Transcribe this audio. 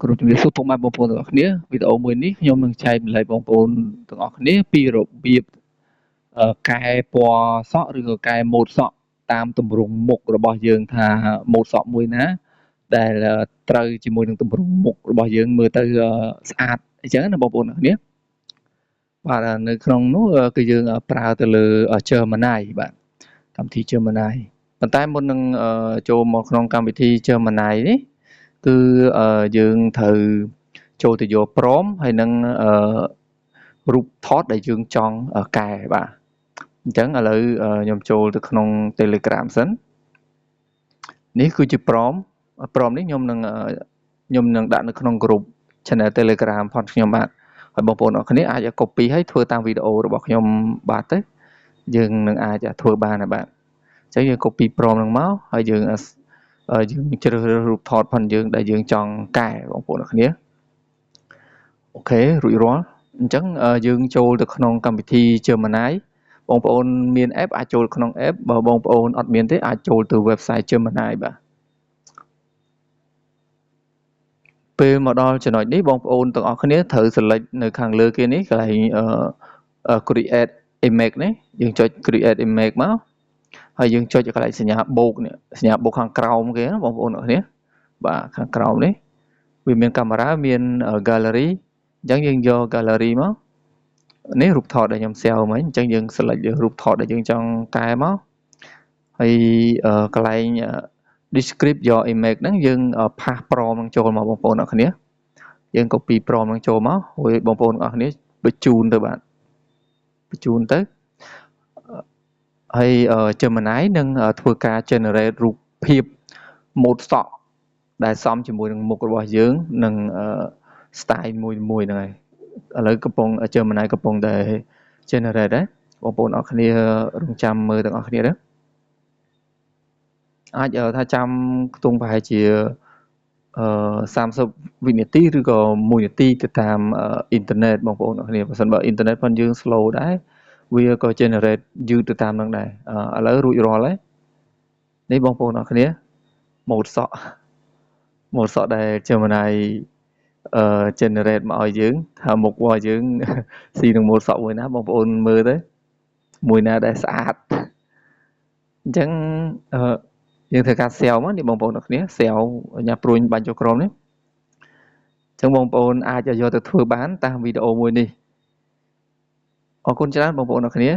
គ្រូជំរាបសួរពុកម៉ែបងប្អូនទាំងអស់គ្នាវីដេអូមួយនេះខ្ញុំនឹងចែកម្លែកបងប្អូនទាំងអស់គ្នាពីរបៀបកែពណ៌សក់ឬក៏កែម៉ូដសក់តាមទម្រង់មុខរបស់យើងថាម៉ូដសក់មួយណាដែលត្រូវជាមួយនឹងទម្រង់មុខរបស់យើងមើលទៅស្អាតអញ្ចឹងណាបងប្អូនទាំងអស់គ្នាបាទនៅក្នុងនោះគឺយើងប្រើទៅលើ Gemini បាទកម្មវិធី Gemini ប៉ុន្តែមុននឹងចូលមកក្នុងកម្មវិធី Gemini នេះគឺយើងត្រូវចូលទៅយក prompt ហើយនឹងរូបថតដែលយើងចង់កែបាទអញ្ចឹងឥឡូវខ្ញុំចូលទៅក្នុង Telegram សិននេះគឺជា prompt នេះខ្ញុំនឹងដាក់នៅក្នុង group channel Telegram ផងខ្ញុំបាទហើយបងប្អូនអរគ្នាអាច copy ហើយធ្វើតាមវីដេអូរបស់ខ្ញុំបាទទៅយើងនឹងអាចធ្វើបានហើយបាទអញ្ចឹងយើង copy prompt ហ្នឹងមកហើយយើងជ្រើសរើសរូបថតផងយើងដែលយើងចង់កែបងប្អូនអរគ្នាអូខេរួចរាល់អញ្ចឹងយើងចូលទៅក្នុងកម្មវិធី Gemini បងប្អូនមាន app អាចចូលក្នុង app បើបងប្អូនអត់មានទេអាចចូលទៅ website Gemini បាទពេលមកដល់ចំណុចនេះបងប្អូនទាំងអស់គ្នាត្រូវ select នៅខាងលើគេនេះកន្លែងcreate image នេះយើងចុច create image មកហើយយើងចុចកន្លែងសញ្ញាបូកនេះសញ្ញាបូកខាងក្រោមគេណាបងប្អូនទាំងអស់គ្នាបាទខាងក្រោមនេះវាមានកាមេរ៉ាមាន gallery អញ្ចឹងយើងយក gallery មកនេះរូបថតដែលខ្ញុំ share មិញអញ្ចឹងយើង select យករូបថតដែលយើងចង់កែមកហើយកន្លែង describe your image ហ្នឹងយើងផាស prompt នឹងចូលមកបងប្អូនអរគ្នាយើង copy prompt នឹងចូលមកហើយបងប្អូនអរគ្នាបញ្ជូនទៅបាទបញ្ជូនទៅហើយ Gemini នឹងធ្វើការ generate រូបភាពម៉ូដសក់ដែលសមជាមួយនឹងមុខរបស់យើងនិង style មួយហ្នឹងហើយឥឡូវGemini កំពុងតែ generate ដែរបងប្អូនអរគ្នារងចាំមើលទាំងអស់គ្នាដែរអាចថាចាំខ្ទង់ប្រហែលជា30វិនាទីឬក៏1នាទីទៅតាមអ៊ីនធឺណិតបងប្អូនអរគ្នាបើសិនបើអ៊ីនធឺណិតផងយើង slow ដែរវាក៏ generate យឺតទៅតាមនឹងដែរឥឡូវរួចរាល់ហើយនេះបងប្អូនអរគ្នាម៉ូដសក់ដែល Gemini generate មកឲ្យយើងថាមុខរបស់យើងស៊ីនឹងម៉ូដសក់មួយណាបងប្អូនមើលទៅមួយណាដែលស្អាតអញ្ចឹងយើងធ្វើការ sell មកនេះបងប្អូនអរគ្នា sell ញ៉ាព្រួញបាញ់ចូលក្រមនេះអញ្ចឹងបងប្អូនអាចយកទៅធ្វើបានតាមវីដេអូមួយនេះអរគុណច្រើនបងប្អូនអរគ្នា